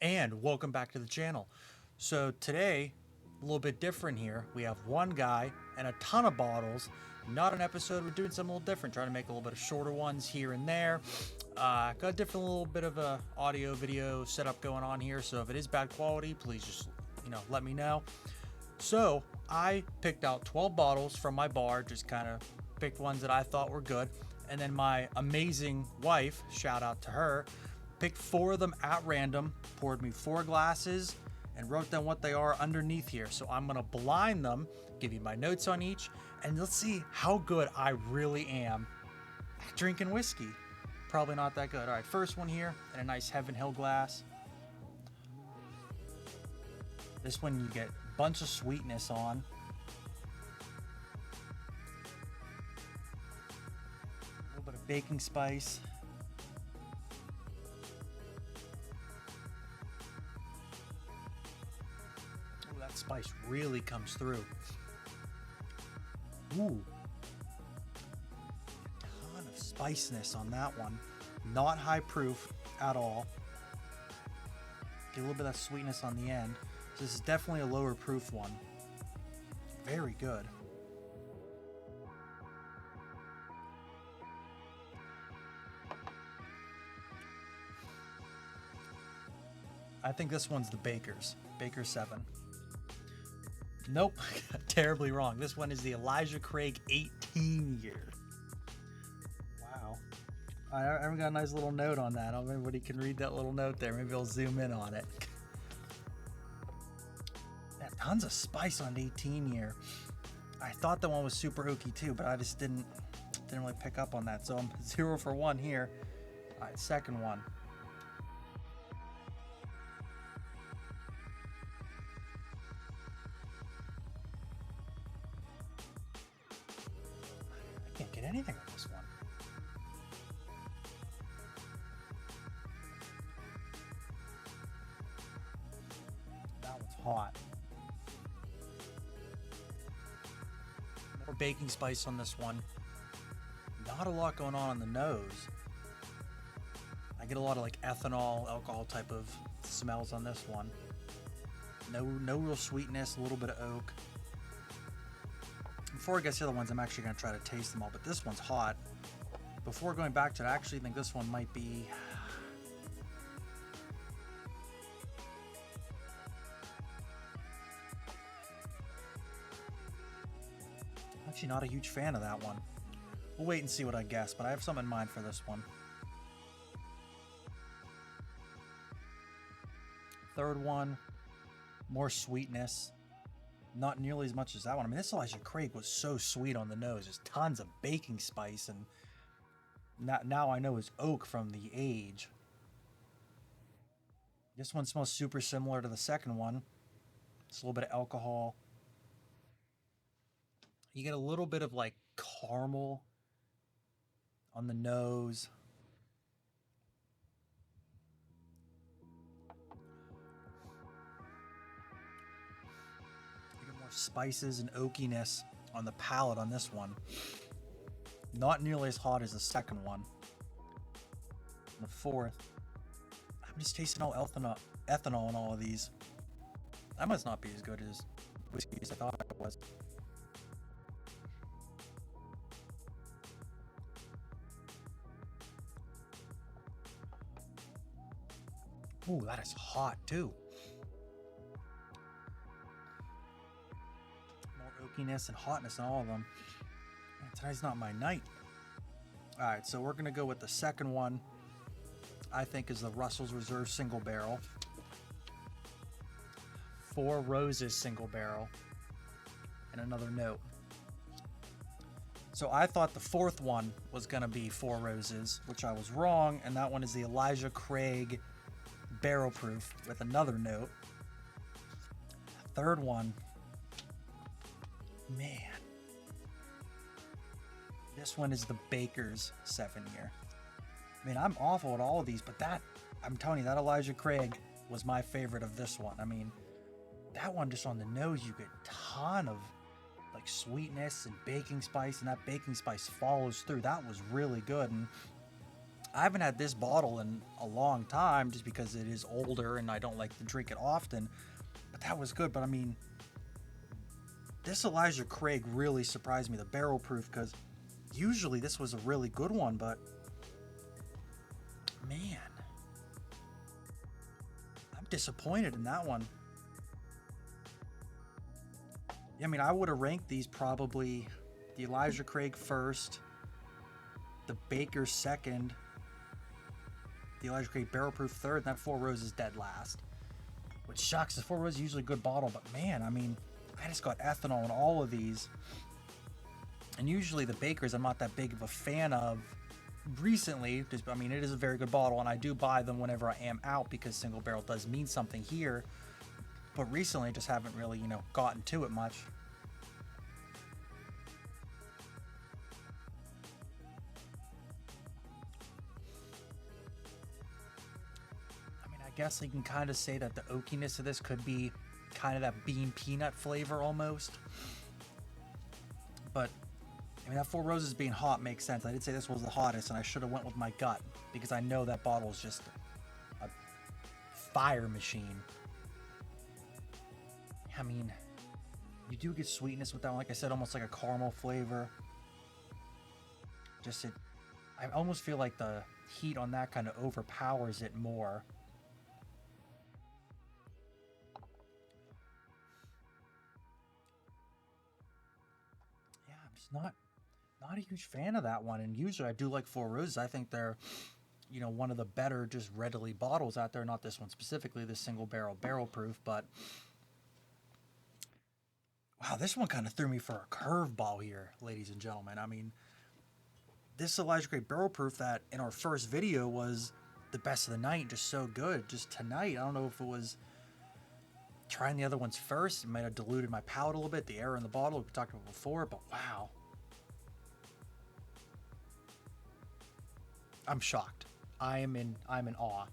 And welcome back to the channel. So today, a little bit different here. We have one guy and a ton of bottles. Not an episode. We're doing something a little different, trying to make a little bit of shorter ones here and there. Got a different little bit of a audio video setup going on here. So if it is bad quality, please just let me know. So I picked out 12 bottles from my bar, just kind of picked ones that I thought were good. And then my amazing wife, shout out to her, picked 4 of them at random, poured me 4 glasses, and wrote down what they are underneath here. So I'm gonna blind them, give you my notes on each, and let's see how good I really am at drinking whiskey. Probably not that good. All right, first one here in a nice Heaven Hill glass. This one you get a bunch of sweetness on. A little bit of baking spice. Oh, that spice really comes through. Ooh. A ton of spiciness on that one. Not high proof at all. Get a little bit of sweetness on the end. So this is definitely a lower proof one. Very good. I think this one's the Baker's. Baker 7. Nope, terribly wrong. This one is the Elijah Craig 18 year. Wow. I haven't got a nice little note on that. I don't know if anybody can read that little note there. Maybe I'll zoom in on it. Yeah, tons of spice on 18 year. I thought that one was super oaky too, but I just didn't really pick up on that. So I'm 0 for 1 here. All right, second one. I can't get anything with this one. That one's hot. More baking spice on this one. Not a lot going on the nose. I get a lot of like ethanol, alcohol type of smells on this one. No real sweetness, a little bit of oak. Before I get to the other ones, I'm actually going to try to taste them all, but this one's hot. Before going back to it, I actually think this one might be... Actually not a huge fan of that one. We'll wait and see what I guess, but I have something in mind for this one. Third one, more sweetness. Not nearly as much as that one. I mean, this Elijah Craig was so sweet on the nose. There's tons of baking spice, and now I know it's oak from the age. This one smells super similar to the second one. It's a little bit of alcohol. You get a little bit of like caramel on the nose. You get more spices and oakiness on the palate on this one. Not nearly as hot as the second one. And the fourth, I'm just tasting all ethanol in all of these. That must not be as good as whiskey as I thought it was. Ooh, that is hot too. More oakiness and hotness in all of them. Man, tonight's not my night. Alright, so we're going to go with the second one. I think is the Russell's Reserve single barrel. 4 Roses single barrel. And another note. So I thought the fourth one was going to be 4 Roses, which I was wrong. And that one is the Elijah Craig barrel proof with another note. Third one, man, this one is the Baker's 7 year. I mean, I'm awful at all of these, but I'm telling you, that Elijah Craig was my favorite of this one. I mean, that one just on the nose, you get a ton of like sweetness and baking spice, and that baking spice follows through. That was really good. And I haven't had this bottle in a long time just because it is older and I don't like to drink it often. But that was good. But I mean, this Elijah Craig really surprised me, the barrel proof, because usually this was a really good one, but man, I'm disappointed in that one. I mean, I would have ranked these probably the Elijah Craig first, the Baker second, the Elijah Craig barrel proof third, and that Four Roses dead last. Which sucks. The Four Roses is usually a good bottle, but man, I mean, I just got ethanol in all of these. And usually the Bakers I'm not that big of a fan of recently. Just, I mean, it is a very good bottle, and I do buy them whenever I am out because single barrel does mean something here. But recently I just haven't really, gotten to it much. I guess I can kind of say that the oakiness of this could be kind of that bean peanut flavor almost. But I mean, that Four Roses being hot makes sense. I did say this was the hottest, and I should have went with my gut because I know that bottle is just a fire machine. I mean, you do get sweetness with that one. Like I said, almost like a caramel flavor. I almost feel like the heat on that kind of overpowers it more. Not a huge fan of that one, and usually I do like Four Roses. I think they're one of the better just readily bottles out there. Not this one specifically, this single barrel proof, but wow, this one kind of threw me for a curveball here, ladies and gentlemen. I mean, this Elijah Craig barrel proof that in our first video was the best of the night, just so good. Just tonight, I don't know if it was trying the other ones first, it might have diluted my palate a little bit, the air in the bottle we talked about before, but wow. I'm shocked. I'm in awe.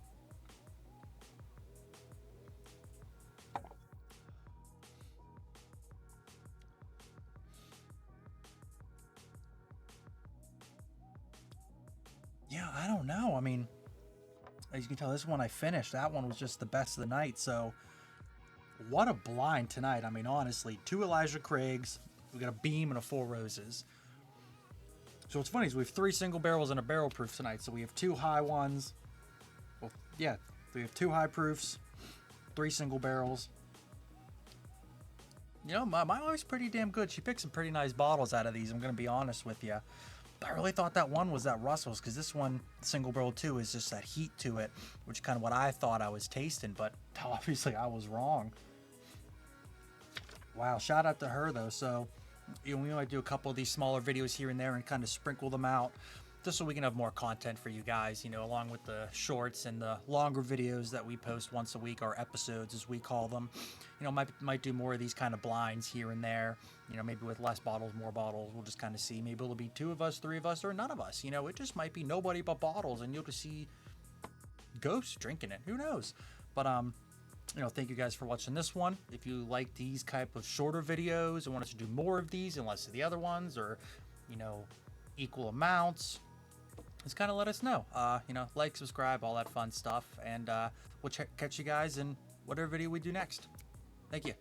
Yeah, I don't know. I mean, as you can tell, this one I finished. That one was just the best of the night. So, what a blind tonight. I mean, honestly, 2 Elijah Craigs. We got a Beam and a Four Roses. So what's funny is we have 3 single barrels and a barrel proof tonight. So we have 2 high ones. Well, yeah, we have 2 high proofs, 3 single barrels. My wife's pretty damn good. She picked some pretty nice bottles out of these, I'm going to be honest with you. But I really thought that one was that Russell's, because this one, single barrel too, is just that heat to it, which is kind of what I thought I was tasting, but obviously I was wrong. Wow, shout out to her though. So we might do a couple of these smaller videos here and there and kind of sprinkle them out just so we can have more content for you guys, along with the shorts and the longer videos that we post once a week, our episodes as we call them. Might do more of these kind of blinds here and there, maybe with less bottles, more bottles. We'll just kind of see. Maybe it'll be 2 of us, 3 of us, or none of us. It just might be nobody but bottles, and you'll just see ghosts drinking it. Who knows? But thank you guys for watching this one. If you like these type of shorter videos and want us to do more of these and less of the other ones, or equal amounts, just kind of let us know. Like, subscribe, all that fun stuff, and we'll catch you guys in whatever video we do next. Thank you.